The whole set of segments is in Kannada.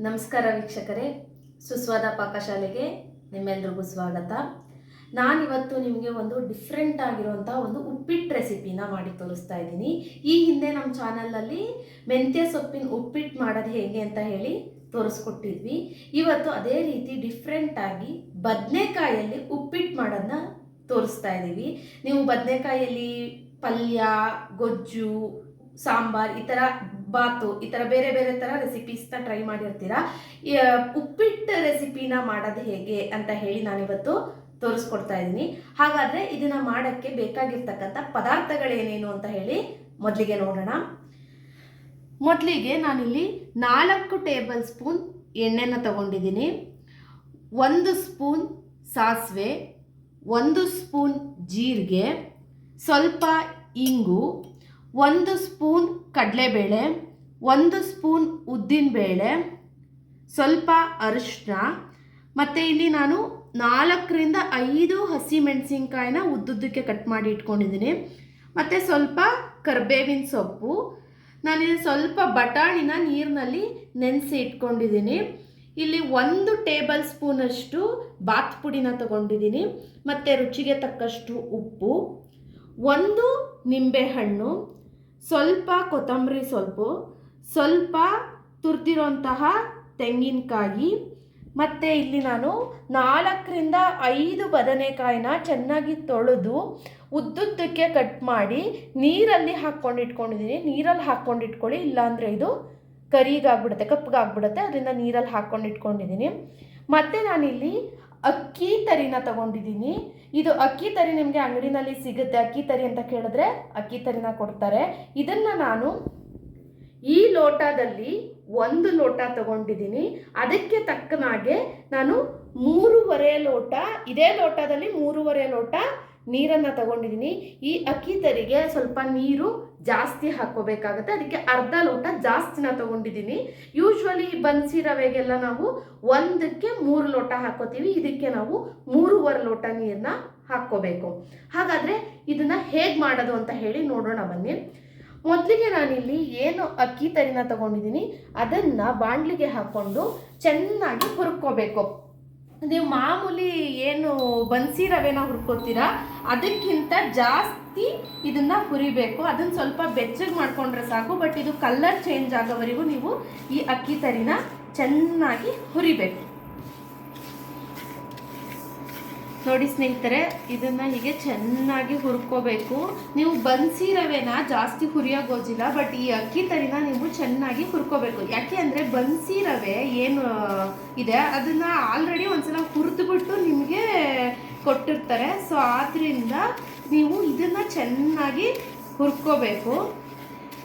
ನಮಸ್ಕಾರ ವೀಕ್ಷಕರೇ, ಸುಸ್ವಾದ ಪಾಕಶಾಲೆಗೆ ನಿಮ್ಮೆಲ್ಲರಿಗೂ ಸ್ವಾಗತ. ನಾನಿವತ್ತು ನಿಮಗೆ ಒಂದು ಡಿಫ್ರೆಂಟ್ ಆಗಿರುವಂಥ ಒಂದು ಉಪ್ಪಿಟ್ಟು ರೆಸಿಪಿನ ಮಾಡಿ ತೋರಿಸ್ತಾ ಇದ್ದೀನಿ. ಈ ಹಿಂದೆ ನಮ್ಮ ಚಾನಲಲ್ಲಿ ಮೆಂತ್ಯ ಸೊಪ್ಪಿನ ಉಪ್ಪಿಟ್ಟು ಮಾಡೋದು ಹೇಗೆ ಅಂತ ಹೇಳಿ ತೋರಿಸ್ಕೊಟ್ಟಿದ್ವಿ. ಇವತ್ತು ಅದೇ ರೀತಿ ಡಿಫ್ರೆಂಟಾಗಿ ಬದನೆಕಾಯಲ್ಲಿ ಉಪ್ಪಿಟ್ಟು ಮಾಡೋದನ್ನ ತೋರಿಸ್ತಾ ಇದ್ದೀವಿ. ನೀವು ಬದನೆಕಾಯಲ್ಲಿ ಪಲ್ಯ, ಗೊಜ್ಜು, ಸಾಂಬಾರ್, ಈ ಥರ ಬಾತು, ಈ ಥರ ಬೇರೆ ಬೇರೆ ಥರ ರೆಸಿಪೀಸ್ನ ಟ್ರೈ ಮಾಡಿರ್ತೀರಾ. ಉಪ್ಪಿಟ್ಟು ರೆಸಿಪಿನ ಮಾಡೋದು ಹೇಗೆ ಅಂತ ಹೇಳಿ ನಾನಿವತ್ತು ತೋರಿಸ್ಕೊಡ್ತಾ ಇದ್ದೀನಿ. ಹಾಗಾದರೆ ಇದನ್ನು ಮಾಡೋಕ್ಕೆ ಬೇಕಾಗಿರ್ತಕ್ಕಂಥ ಪದಾರ್ಥಗಳೇನೇನು ಅಂತ ಹೇಳಿ ಮೊದಲಿಗೆ ನೋಡೋಣ. ಮೊದಲಿಗೆ ನಾನಿಲ್ಲಿ 4 ಟೇಬಲ್ ಸ್ಪೂನ್ ಎಣ್ಣೆನ ತಗೊಂಡಿದ್ದೀನಿ. 1 ಸ್ಪೂನ್ ಸಾಸಿವೆ, 1 ಸ್ಪೂನ್ ಜೀರಿಗೆ, ಸ್ವಲ್ಪ ಇಂಗು, 1 ಸ್ಪೂನ್ ಕಡಲೆಬೇಳೆ, 1 ಸ್ಪೂನ್ ಉದ್ದಿನಬೇಳೆ, ಸ್ವಲ್ಪ ಅರಿಶಿನ, ಮತ್ತು ಇಲ್ಲಿ ನಾನು 4ರಿಂದ 5 ಹಸಿಮೆಣಸಿನ್ಕಾಯಿನ ಉದ್ದುದ್ದಕ್ಕೆ ಕಟ್ ಮಾಡಿ ಇಟ್ಕೊಂಡಿದ್ದೀನಿ. ಮತ್ತು ಸ್ವಲ್ಪ ಕರಿಬೇವಿನ ಸೊಪ್ಪು, ನಾನಿಲ್ಲಿ ಸ್ವಲ್ಪ ಬಟಾಣಿನ ನೀರಿನಲ್ಲಿ ನೆನೆಸಿ ಇಟ್ಕೊಂಡಿದ್ದೀನಿ. ಇಲ್ಲಿ 1 ಟೇಬಲ್ ಸ್ಪೂನಷ್ಟು ಬಾತ್ ಪುಡಿನ ತಗೊಂಡಿದ್ದೀನಿ. ಮತ್ತು ರುಚಿಗೆ ತಕ್ಕಷ್ಟು ಉಪ್ಪು, 1 ನಿಂಬೆಹಣ್ಣು, ಸ್ವಲ್ಪ ಕೊತ್ತಂಬರಿ ಸೊಪ್ಪು, ಸ್ವಲ್ಪ ತುರಿದಿರೋಂತಹ ತೆಂಗಿನಕಾಯಿ, ಮತ್ತು ಇಲ್ಲಿ ನಾನು 4ರಿಂದ 5 ಬದನೆಕಾಯಿನ ಚೆನ್ನಾಗಿ ತೊಳೆದು ಉದ್ದುದ್ದಕ್ಕೆ ಕಟ್ ಮಾಡಿ ನೀರಲ್ಲಿ ಹಾಕ್ಕೊಂಡಿಟ್ಕೊಂಡಿದ್ದೀನಿ. ನೀರಲ್ಲಿ ಹಾಕ್ಕೊಂಡಿಟ್ಕೊಳ್ಳಿ, ಇಲ್ಲಾಂದರೆ ಇದು ಕರಿಗಾಗ್ಬಿಡುತ್ತೆ, ಕಪ್ಪಗಾಗ್ಬಿಡುತ್ತೆ. ಅದರಿಂದ ನೀರಲ್ಲಿ ಹಾಕ್ಕೊಂಡಿಟ್ಕೊಂಡಿದ್ದೀನಿ. ಮತ್ತು ನಾನಿಲ್ಲಿ ಅಕ್ಕಿ ತರಿನ ತಗೊಂಡಿದ್ದೀನಿ. ಇದು ಅಕ್ಕಿ ತರಿ ನಿಮಗೆ ಅಂಗಡಿನಲ್ಲಿ ಸಿಗುತ್ತೆ. ಅಕ್ಕಿ ತರಿ ಅಂತ ಕೇಳಿದ್ರೆ ಅಕ್ಕಿ ತರಿನ ಕೊಡ್ತಾರೆ. ಇದನ್ನು ನಾನು ಈ ಲೋಟದಲ್ಲಿ 1 ಲೋಟ ತಗೊಂಡಿದ್ದೀನಿ. ಅದಕ್ಕೆ ತಕ್ಕನಾಗೆ ನಾನು 3.5 ಲೋಟ, ಇದೇ ಲೋಟದಲ್ಲಿ 3.5 ಲೋಟ ನೀರನ್ನು ತಗೊಂಡಿದ್ದೀನಿ. ಈ ಅಕ್ಕಿ ತರಿಗೆ ಸ್ವಲ್ಪ ನೀರು ಜಾಸ್ತಿ ಹಾಕ್ಕೋಬೇಕಾಗತ್ತೆ, ಅದಕ್ಕೆ ಅರ್ಧ ಲೋಟ ಜಾಸ್ತಿನ ತಗೊಂಡಿದ್ದೀನಿ. ಯೂಶ್ವಲಿ ಬನ್ಸಿ ರವೆಗೆಲ್ಲ ನಾವು 1ಕ್ಕೆ 3 ಲೋಟ ಹಾಕೋತೀವಿ, ಇದಕ್ಕೆ ನಾವು 3.5 ಲೋಟ ನೀರನ್ನ ಹಾಕ್ಕೋಬೇಕು. ಹಾಗಾದರೆ ಇದನ್ನು ಹೇಗೆ ಮಾಡೋದು ಅಂತ ಹೇಳಿ ನೋಡೋಣ ಬನ್ನಿ. ಮೊದಲಿಗೆ ನಾನಿಲ್ಲಿ ಏನು ಅಕ್ಕಿ ತರಿನ ತಗೊಂಡಿದ್ದೀನಿ ಅದನ್ನು ಬಾಣಲಿಗೆ ಹಾಕ್ಕೊಂಡು ಚೆನ್ನಾಗಿ ಹುರ್ಕೋಬೇಕು. ನೀವು ಮಾಮೂಲಿ ಏನು ಬನ್ಸಿ ರವೆನ ಹುರ್ಕೋತೀರಾ ಅದಕ್ಕಿಂತ ಜಾಸ್ತಿ ಇದನ್ನು ಹುರಿಬೇಕು. ಅದನ್ನು ಸ್ವಲ್ಪ ಬೆಚ್ಚಗೆ ಮಾಡ್ಕೊಂಡ್ರೆ ಸಾಕು. ಬಟ್ ಇದು ಕಲರ್ ಚೇಂಜ್ ಆಗೋವರೆಗೂ ನೀವು ಈ ಅಕ್ಕಿ ತರಿನ ಚೆನ್ನಾಗಿ ಹುರಿಬೇಕು. ನೋಡಿ ಸ್ನೇಹಿತರೆ, ಇದನ್ನು ಹೀಗೆ ಚೆನ್ನಾಗಿ ಹುರ್ಕೋಬೇಕು. ನೀವು ಬನ್ಸಿ ರವೆನ ಜಾಸ್ತಿ ಹುರಿಯೋಗೋಜಿಲ್ಲ, ಬಟ್ ಈ ಅಕ್ಕಿ ತರಿನ ನೀವು ಚೆನ್ನಾಗಿ ಹುರ್ಕೋಬೇಕು. ಯಾಕೆ ಅಂದರೆ ಬನ್ಸಿ ರವೆ ಏನು ಇದೆ ಅದನ್ನು ಆಲ್ರೆಡಿ ಒಂದ್ಸಲ ಹುರಿದ್ಬಿಟ್ಟು ನಿಮಗೆ ಕೊಟ್ಟಿರ್ತಾರೆ. ಸೊ ಆದ್ದರಿಂದ ನೀವು ಇದನ್ನು ಚೆನ್ನಾಗಿ ಹುರ್ಕೋಬೇಕು.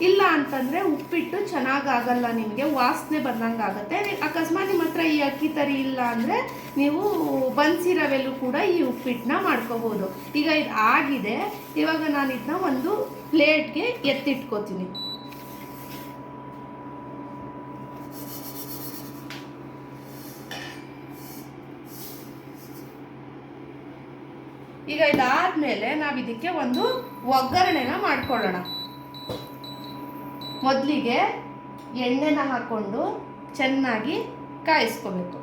ಇಲ್ಲ ಅಂತಂದರೆ ಉಪ್ಪಿಟ್ಟು ಚೆನ್ನಾಗಾಗಲ್ಲ, ನಿಮಗೆ ವಾಸನೆ ಬಂದಂಗೆ ಆಗುತ್ತೆ. ಅಕಸ್ಮಾತ್ ನಿಮ್ಮ ಹತ್ರ ಈ ಅಕ್ಕಿ ತರಿ ಇಲ್ಲ ಅಂದರೆ ನೀವು ಬನ್ಸಿ ರವೆಲ್ಲೂ ಕೂಡ ಈ ಉಪ್ಪಿಟ್ಟನ್ನ ಮಾಡ್ಕೋಬೋದು. ಈಗ ಇದು ಆಗಿದೆ. ಇವಾಗ ನಾನು ಇದನ್ನ ಒಂದು ಪ್ಲೇಟ್ಗೆ ಎತ್ತಿಟ್ಕೋತೀನಿ. ಈಗ ಇದಾದ್ಮೇಲೆ ನಾವು ಇದಕ್ಕೆ ಒಂದು ಒಗ್ಗರಣೆನ ಮಾಡ್ಕೊಳ್ಳೋಣ. ಮೊದಲಿಗೆ ಎಣ್ಣೆನ ಹಾಕ್ಕೊಂಡು ಚೆನ್ನಾಗಿ ಕಾಯಿಸ್ಕೋಬೇಕು.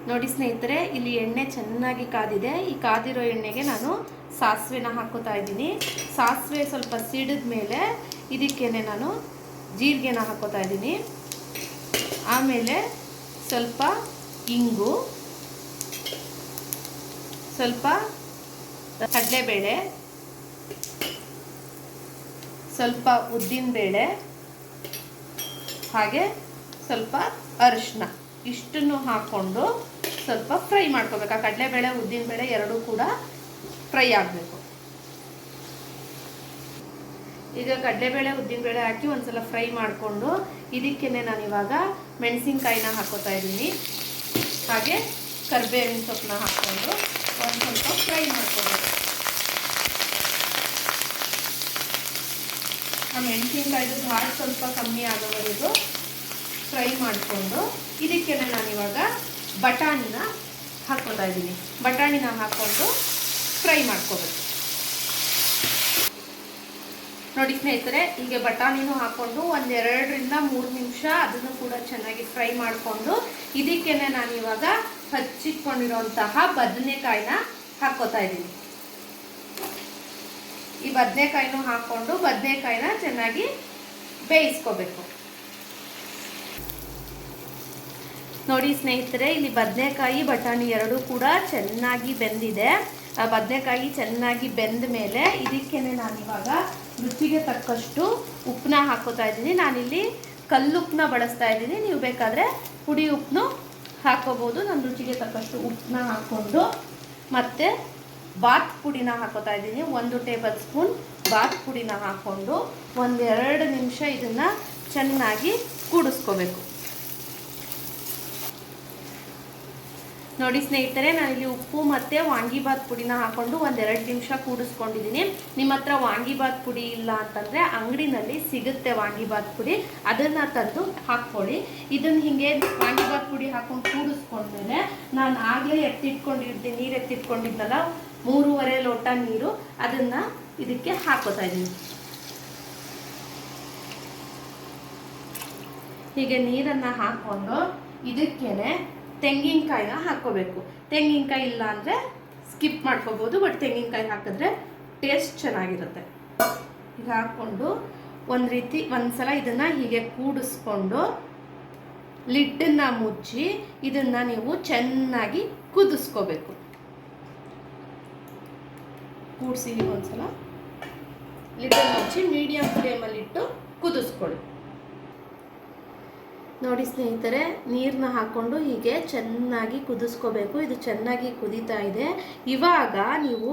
ನೋಡಿ ಸ್ನೇಹಿತರೆ, ಇಲ್ಲಿ ಎಣ್ಣೆ ಚೆನ್ನಾಗಿ ಕಾದಿದೆ. ಈ ಕಾದಿರೋ ಎಣ್ಣೆಗೆ ನಾನು ಸಾಸಿವೆನ ಹಾಕೋತಾ ಇದ್ದೀನಿ. ಸಾಸಿವೆ ಸ್ವಲ್ಪ ಸಿಡಿದ ಮೇಲೆ ಇದಕ್ಕೇನೆ ನಾನು ಜೀರಿಗೆನ ಹಾಕೋತಾ ಇದ್ದೀನಿ. ಆಮೇಲೆ ಸ್ವಲ್ಪ ಇಂಗು, ಸ್ವಲ್ಪ ಕಡಲೆಬೇಳೆ, ಸ್ವಲ್ಪ ಉದ್ದಿನಬೇಳೆ, ಹಾಗೆ ಸ್ವಲ್ಪ ಅರಿಶಿನ, ಇಷ್ಟನ್ನು ಹಾಕ್ಕೊಂಡು ಸ್ವಲ್ಪ ಫ್ರೈ ಮಾಡ್ಕೋಬೇಕು. ಆ ಕಡಲೆಬೇಳೆ ಉದ್ದಿನಬೇಳೆ ಎರಡೂ ಕೂಡ ಫ್ರೈ ಆಗಬೇಕು. ಈಗ ಕಡಲೆಬೇಳೆ ಉದ್ದಿನಬೇಳೆ ಹಾಕಿ ಒಂದ್ಸಲ ಫ್ರೈ ಮಾಡಿಕೊಂಡು ಇದಕ್ಕೇನೆ ನಾನಿವಾಗ ಮೆಣಸಿನ್ಕಾಯಿನ ಹಾಕೋತಾ ಇದ್ದೀನಿ. ಹಾಗೆ ಕರಿಬೇವಿನ ಸೊಪ್ಪನ್ನ ಹಾಕ್ಕೊಂಡು ಒಂದು ಸ್ವಲ್ಪ ಫ್ರೈ ಮಾಡ್ಕೋಬೇಕು. ಆ ಮೆಣಸಿನ್ಕಾಯ್ದು ಘಾಟ ಸ್ವಲ್ಪ ಕಮ್ಮಿ ಆಗೋವರೆಗೂ ಫ್ರೈ ಮಾಡಿಕೊಂಡು ಇದಕ್ಕೇನೆ ನಾನಿವಾಗ ಬಟಾಣಿನ ಹಾಕ್ಕೋತಾ ಇದ್ದೀನಿ. ಬಟಾಣಿನ ಹಾಕ್ಕೊಂಡು ಫ್ರೈ ಮಾಡ್ಕೋಬೇಕು. ನೋಡಿ ಸ್ನೇಹಿತರೆ, ಹೀಗೆ ಬಟಾಣಿನೂ ಹಾಕ್ಕೊಂಡು 1-2 ನಿಮಿಷ ಅದನ್ನು ಕೂಡ ಚೆನ್ನಾಗಿ ಫ್ರೈ ಮಾಡಿಕೊಂಡು ಇದಕ್ಕೇನೆ ನಾನು ಇವಾಗ ಹಚ್ಚಿಟ್ಕೊಂಡಿರೋಂತಹ ಬದನೆಕಾಯಿನ ಹಾಕ್ಕೋತಾ ಇದ್ದೀನಿ. ಈ ಬದನೆಕಾಯಿನೂ ಹಾಕ್ಕೊಂಡು ಬದನೆಕಾಯಿನ ಚೆನ್ನಾಗಿ ಬೇಯಿಸ್ಕೋಬೇಕು. ನೋಡಿ ಸ್ನೇಹಿತರೆ, ಇಲ್ಲಿ ಬದನೆಕಾಯಿ ಬಟಾಣಿ ಎರಡೂ ಕೂಡ ಚೆನ್ನಾಗಿ ಬೆಂದಿದೆ. ಬದನೆಕಾಯಿ ಚೆನ್ನಾಗಿ ಬೆಂದ ಮೇಲೆ ಇದಕ್ಕೇನೆ ನಾನಿವಾಗ ರುಚಿಗೆ ತಕ್ಕಷ್ಟು ಉಪ್ಪನ್ನ ಹಾಕೋತಾ ಇದ್ದೀನಿ. ನಾನಿಲ್ಲಿ ಕಲ್ಲುಪ್ಪನ್ನ ಬಳಸ್ತಾ ಇದ್ದೀನಿ, ನೀವು ಬೇಕಾದರೆ ಪುಡಿ ಉಪ್ಪನ್ನು ಹಾಕೋಬೋದು. ನಾನು ರುಚಿಗೆ ತಕ್ಕಷ್ಟು ಉಪ್ಪನ್ನ ಹಾಕ್ಕೊಂಡು ಮತ್ತು ಬಾತ್ ಪುಡಿನ ಹಾಕೋತಾ ಇದ್ದೀನಿ. 1 ಟೇಬಲ್ ಸ್ಪೂನ್ ಬಾತ್ ಪುಡಿನ ಹಾಕ್ಕೊಂಡು 1-2 ನಿಮಿಷ ಇದನ್ನು ಚೆನ್ನಾಗಿ ಕೂಡಿಸ್ಕೋಬೇಕು. ನೋಡಿ ಸ್ನೇಹಿತರೆ, ನಾನಿಲ್ಲಿ ಉಪ್ಪು ಮತ್ತು ವಾಂಗಿಬಾತ್ ಪುಡಿನ ಹಾಕ್ಕೊಂಡು 1-2 ನಿಮಿಷ ಕೂಡಿಸ್ಕೊಂಡಿದ್ದೀನಿ. ನಿಮ್ಮ ಹತ್ರ ವಾಂಗಿಬಾತ್ ಪುಡಿ ಇಲ್ಲ ಅಂತಂದರೆ ಅಂಗಡಿನಲ್ಲಿ ಸಿಗುತ್ತೆ ವಾಂಗಿಬಾತ್ ಪುಡಿ, ಅದನ್ನು ತಂದು ಹಾಕ್ಕೊಳ್ಳಿ. ಇದನ್ನು ಹೀಗೆ ವಾಂಗಿಬಾತ್ ಪುಡಿ ಹಾಕ್ಕೊಂಡು ಕೂಡಿಸ್ಕೊಂಡ್ಮೇಲೆ ನಾನು ಆಗಲೇ ನೀರು ಎತ್ತಿಟ್ಕೊಂಡಿದ್ದಲ್ಲ 3.5 ಲೋಟ ನೀರು, ಅದನ್ನು ಇದಕ್ಕೆ ಹಾಕೋತಾ ಇದ್ದೀನಿ. ಹೀಗೆ ನೀರನ್ನು ಹಾಕ್ಕೊಂಡು ಇದಕ್ಕೇನೆ ತೆಂಗಿನಕಾಯಿನ ಹಾಕ್ಕೋಬೇಕು. ತೆಂಗಿನಕಾಯಿ ಇಲ್ಲ ಅಂದರೆ ಸ್ಕಿಪ್ ಮಾಡ್ಕೋಬೋದು, ಬಟ್ ತೆಂಗಿನಕಾಯಿ ಹಾಕಿದ್ರೆ ಟೇಸ್ಟ್ ಚೆನ್ನಾಗಿರುತ್ತೆ. ಈಗ ಹಾಕ್ಕೊಂಡು ಒಂದ್ಸಲ ಇದನ್ನು ಹೀಗೆ ಕೂಡಿಸ್ಕೊಂಡು ಲಿಡ್ಡನ್ನು ಮುಚ್ಚಿ ಇದನ್ನು ನೀವು ಚೆನ್ನಾಗಿ ಕುದಿಸ್ಕೋಬೇಕು. ಕೂಡಿಸಿ ಒಂದ್ಸಲ ಲಿಡ್ಡನ್ನು ಮುಚ್ಚಿ ಮೀಡಿಯಂ ಫ್ಲೇಮಲ್ಲಿಟ್ಟು ಕುದಿಸ್ಕೊಳ್ಳಿ. ನೋಡಿ ಸ್ನೇಹಿತರೆ, ನೀರನ್ನ ಹಾಕ್ಕೊಂಡು ಹೀಗೆ ಚೆನ್ನಾಗಿ ಕುದಿಸ್ಕೋಬೇಕು. ಇದು ಚೆನ್ನಾಗಿ ಕುದೀತಾ ಇದೆ. ಇವಾಗ ನೀವು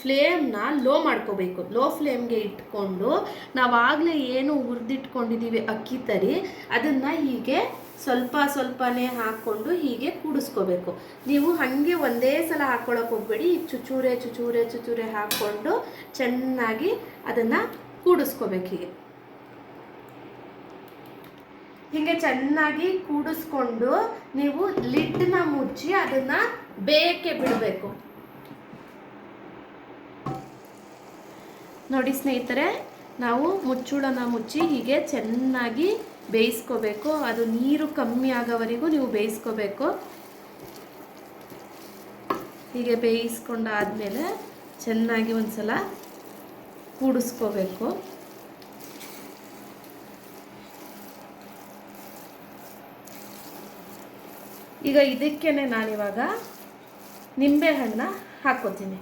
ಫ್ಲೇಮ್ನ ಲೋ ಮಾಡ್ಕೋಬೇಕು. ಲೋ ಫ್ಲೇಮ್ಗೆ ಇಟ್ಕೊಂಡು ನಾವಾಗಲೇ ಏನು ಹುರಿದಿಟ್ಕೊಂಡಿದ್ದೀವಿ ಅಕ್ಕಿ ತರಿ, ಅದನ್ನು ಹೀಗೆ ಸ್ವಲ್ಪನೇ ಹಾಕ್ಕೊಂಡು ಹೀಗೆ ಕೂಡಿಸ್ಕೋಬೇಕು. ನೀವು ಹಾಗೆ ಒಂದೇ ಸಲ ಹಾಕ್ಕೊಳಕ್ಕೆ ಹೋಗ್ಬೇಡಿ. ಚುಚೂರೆ ಹಾಕ್ಕೊಂಡು ಚೆನ್ನಾಗಿ ಅದನ್ನು ಕೂಡಿಸ್ಕೋಬೇಕು. ಹೀಗೆ ಚೆನ್ನಾಗಿ ಕೂಡಿಸ್ಕೊಂಡು ನೀವು ಲಿಡ್ನ ಮುಚ್ಚಿ ಅದನ್ನು ಬೇಯಕ್ಕೆ ಬಿಡಬೇಕು. ನೋಡಿ ಸ್ನೇಹಿತರೆ, ನಾವು ಮುಚ್ಚುಳನ ಮುಚ್ಚಿ ಹೀಗೆ ಚೆನ್ನಾಗಿ ಬೇಯಿಸ್ಕೋಬೇಕು. ಅದು ನೀರು ಕಮ್ಮಿ ಆಗೋವರೆಗೂ ನೀವು ಬೇಯಿಸ್ಕೋಬೇಕು. ಹೀಗೆ ಬೇಯಿಸ್ಕೊಂಡಾದ್ಮೇಲೆ ಚೆನ್ನಾಗಿ ಒಂದ್ಸಲ ಕೂಡಿಸ್ಕೋಬೇಕು. ಈಗ ಇದಕ್ಕೇನೆ ನಾನಿವಾಗ ನಿಂಬೆಹಣ್ಣ ಹಾಕ್ಕೋತೀನಿ.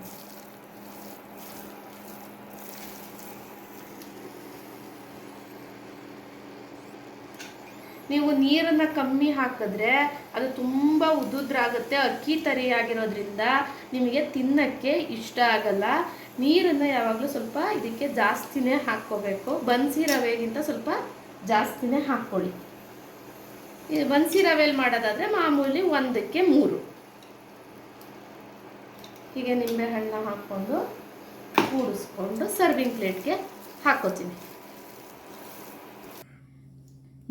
ನೀವು ನೀರನ್ನು ಕಮ್ಮಿ ಹಾಕಿದ್ರೆ ಅದು ತುಂಬ ಉದುದ್ರಾಗುತ್ತೆ. ಅಕ್ಕಿ ತರಿಯಾಗಿರೋದ್ರಿಂದ ನಿಮಗೆ ತಿನ್ನಕ್ಕೆ ಇಷ್ಟ ಆಗಲ್ಲ. ನೀರನ್ನು ಯಾವಾಗಲೂ ಸ್ವಲ್ಪ ಇದಕ್ಕೆ ಜಾಸ್ತಿನೇ ಹಾಕ್ಕೋಬೇಕು. ಬನ್ಸಿ ರವೆಗಿಂತ ಸ್ವಲ್ಪ ಜಾಸ್ತಿನೇ ಹಾಕ್ಕೊಳ್ಳಿ. ಬನ್ಸಿ ರವೆಯಲ್ಲಿ ಮಾಡೋದಾದರೆ ಮಾಮೂಲಿ 1ಕ್ಕೆ 3. ಹೀಗೆ ನಿಂಬೆಹಣ್ಣ ಹಾಕ್ಕೊಂಡು ಕೂಡಿಸ್ಕೊಂಡು ಸರ್ವಿಂಗ್ ಪ್ಲೇಟ್ಗೆ ಹಾಕ್ಕೋತೀನಿ.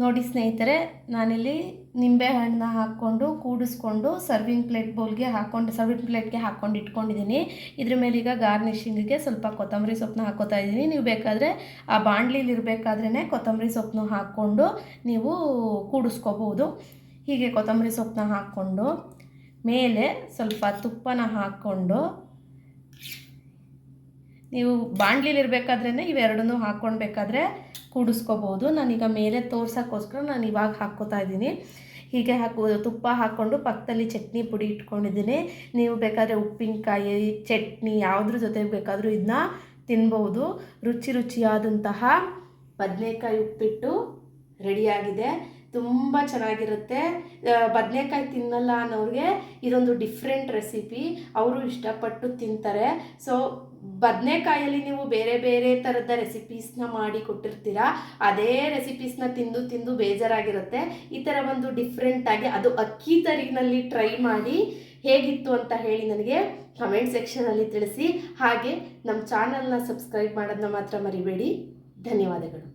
ನೋಡಿ ಸ್ನೇಹಿತರೆ, ನಾನಿಲ್ಲಿ ನಿಂಬೆಹಣ್ಣನ್ನ ಹಾಕ್ಕೊಂಡು ಕೂಡಿಸ್ಕೊಂಡು ಸರ್ವಿಂಗ್ ಪ್ಲೇಟ್ಗೆ ಹಾಕ್ಕೊಂಡು ಇಟ್ಕೊಂಡಿದ್ದೀನಿ. ಇದ್ರ ಮೇಲೆ ಈಗ ಗಾರ್ನಿಷಿಂಗಿಗೆ ಸ್ವಲ್ಪ ಕೊತ್ತಂಬರಿ ಸೊಪ್ಪನ್ನ ಹಾಕ್ಕೋತಾ ಇದ್ದೀನಿ. ನೀವು ಬೇಕಾದರೆ ಆ ಬಾಣಲಿಲಿ ಇರಬೇಕಾದ್ರೇ ಕೊತ್ತಂಬರಿ ಸೊಪ್ಪನ್ನು ಹಾಕ್ಕೊಂಡು ನೀವು ಕೂಡಿಸ್ಕೋಬೋದು. ಹೀಗೆ ಕೊತ್ತಂಬರಿ ಸೊಪ್ಪನ್ನ ಹಾಕ್ಕೊಂಡು ಮೇಲೆ ಸ್ವಲ್ಪ ತುಪ್ಪನ ಹಾಕ್ಕೊಂಡು ನೀವು ಬಾಣಲಿಲಿರಬೇಕಾದ್ರೇ ಇವೆರಡನ್ನೂ ಹಾಕ್ಕೊಳ್ಬೇಕಾದ್ರೆ ಕೂಡಿಸ್ಕೋಬೋದು. ನಾನೀಗ ಮೇಲೆ ತೋರ್ಸೋಕ್ಕೋಸ್ಕರ ನಾನು ಇವಾಗ ಹಾಕ್ಕೋತಾ ಇದ್ದೀನಿ. ಹೀಗೆ ತುಪ್ಪ ಹಾಕ್ಕೊಂಡು ಪಕ್ಕದಲ್ಲಿ ಚಟ್ನಿ ಪುಡಿ ಇಟ್ಕೊಂಡಿದ್ದೀನಿ. ನೀವು ಬೇಕಾದರೆ ಉಪ್ಪಿನಕಾಯಿ ಚಟ್ನಿ ಯಾವುದ್ರ ಜೊತೆಗೆ ಬೇಕಾದರೂ ಇದನ್ನ ತಿನ್ಬೋದು. ರುಚಿಯಾದಂತಹ ಬದನೆಕಾಯಿ ಉಪ್ಪಿಟ್ಟು ರೆಡಿಯಾಗಿದೆ. ತುಂಬ ಚೆನ್ನಾಗಿರುತ್ತೆ. ಬದನೆಕಾಯಿ ತಿನ್ನಲ್ಲ ಅನ್ನೋರಿಗೆ ಇದೊಂದು ಡಿಫ್ರೆಂಟ್ ರೆಸಿಪಿ, ಅವರು ಇಷ್ಟಪಟ್ಟು ತಿಂತಾರೆ. ಸೊ ಬದನೆಕಾಯಲ್ಲಿ ನೀವು ಬೇರೆ ಬೇರೆ ಥರದ ರೆಸಿಪೀಸ್ನ ಮಾಡಿ ಕೊಟ್ಟಿರ್ತೀರ, ಅದೇ ರೆಸಿಪೀಸ್ನ ತಿಂದು ಬೇಜಾರಾಗಿರುತ್ತೆ. ಈ ಥರ ಒಂದು ಡಿಫ್ರೆಂಟಾಗಿ ಅದು ಅಕ್ಕಿ ತರಿನಲ್ಲಿ ಟ್ರೈ ಮಾಡಿ ಹೇಗಿತ್ತು ಅಂತ ಹೇಳಿ ನನಗೆ ಕಮೆಂಟ್ ಸೆಕ್ಷನಲ್ಲಿ ತಿಳಿಸಿ. ಹಾಗೆ ನಮ್ಮ ಚಾನಲ್ನ ಸಬ್ಸ್ಕ್ರೈಬ್ ಮಾಡೋದನ್ನ ಮಾತ್ರ ಮರಿಬೇಡಿ. ಧನ್ಯವಾದಗಳು.